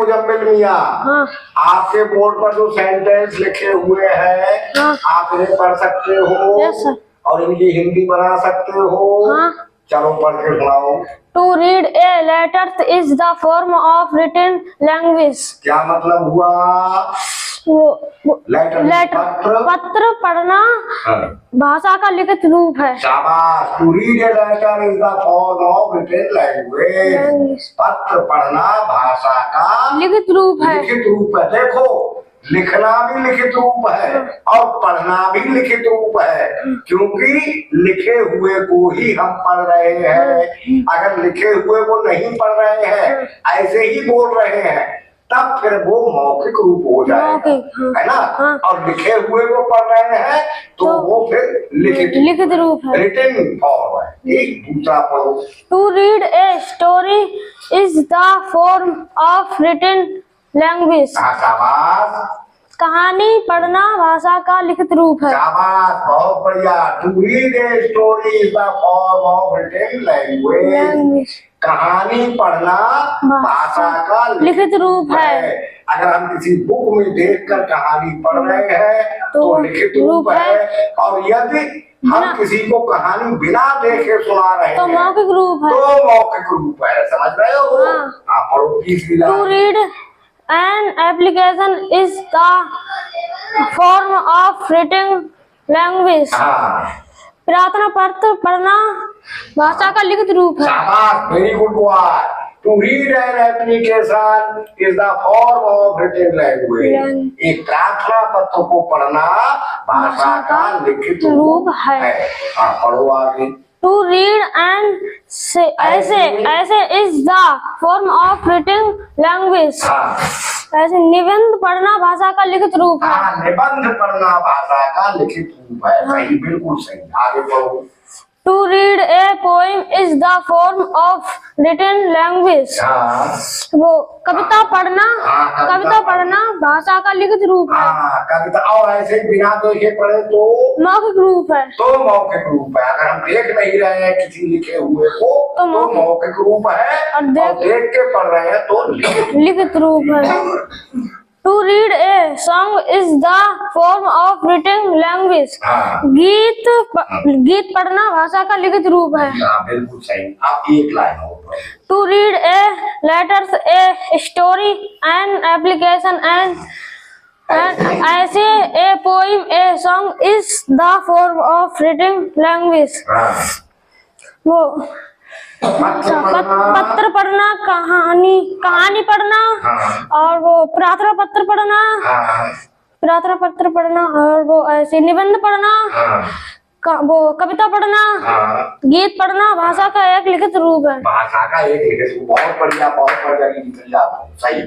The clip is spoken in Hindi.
मुजम्मिल मियाँ। हाँ। आपके बोर्ड पर जो सेंटेंस लिखे हुए हैं, हाँ। आप इन्हें पढ़ सकते हो। Yes sir. और इनकी हिंदी बना सकते हो। हाँ। चलो पढ़ के सुनाओ। To read a letter is the form of written language. क्या मतलब हुआ? लेटर पत्र पढ़ना भाषा का लिखित रूप है। शाबाश। To read a letter is the form of written language. पत्र पढ़ना भाषा का लिखित रूप है। लिखित रूप है। देखो, लिखना भी लिखित रूप है और पढ़ना भी लिखित रूप है, क्योंकि लिखे हुए को ही हम पढ़ रहे हैं। अगर लिखे हुए को नहीं पढ़ रहे हैं, ऐसे ही बोल रहे हैं, तब फिर वो मौखिक रूप हो जाएगा, है ना। और लिखे हुए को पढ़ रहे हैं तो वो फिर लिखित रूप है, रिटन फॉर्म है। एक दूसरा पढ़ो। To read a story is the form of written language. शाबाश। कहानी पढ़ना भाषा का लिखित रूप है। शाबाश, बहुत बढ़िया। To read a story is the form of written language. कहानी पढ़ना भाषा का लिखित रूप है। अगर हम किसी बुक में देखकर कहानी पढ़ रहे हैं तो लिखित रूप है, और यदि हम किसी को कहानी बिना देखे सुना रहे हैं तो मौखिक रूप है। तो मौखिक रूप है। समझ रहे हो? हाँ, पढ़ो। To read an application is the form of written language. प्रार्थना पत्र पढ़ना भाषा का लिखित रूप है। शाबाश, very good boy. To read an application is the form of written language. एक प्रार्थना पत्र को पढ़ना भाषा का लिखित रूप है। हाँ, पढ़ो आगे। To read and essay is the form of written language. ऐसे निबंध पढ़ना भाषा का लिखित रूप है। निबंध पढ़ना भाषा का लिखित रूप है। सही, बिल्कुल सही। आगे पढ़ो। To read a poem is the form of written language. वो कविता पढ़ना भाषा का लिखित रूप है। कविता और ऐसे बिना देखे पढ़े तो मौखिक रूप है। तो मौखिक रूप है। अगर हम देख नहीं रहे हैं किसी लिखे हुए को तो मौखिक रूप है, और देख के पढ़ रहे हैं तो लिखित रूप है। To read a song is the form of written language. गीत पढ़ना भाषा का लिखित रूप है। बिल्कुल सही। आप एक लाइन और। To read a letters a story an application and essay a poem a song is the form of written language. वो पत्र पढ़ना, कहानी पढ़ना, और वो प्रार्थना पत्र पढ़ना, और वो ऐसे निबंध पढ़ना, वो कविता पढ़ना, गीत पढ़ना भाषा का एक लिखित रूप है। भाषा का एक लिखित रूप। बहुत बढ़िया, बहुत बढ़िया। सही।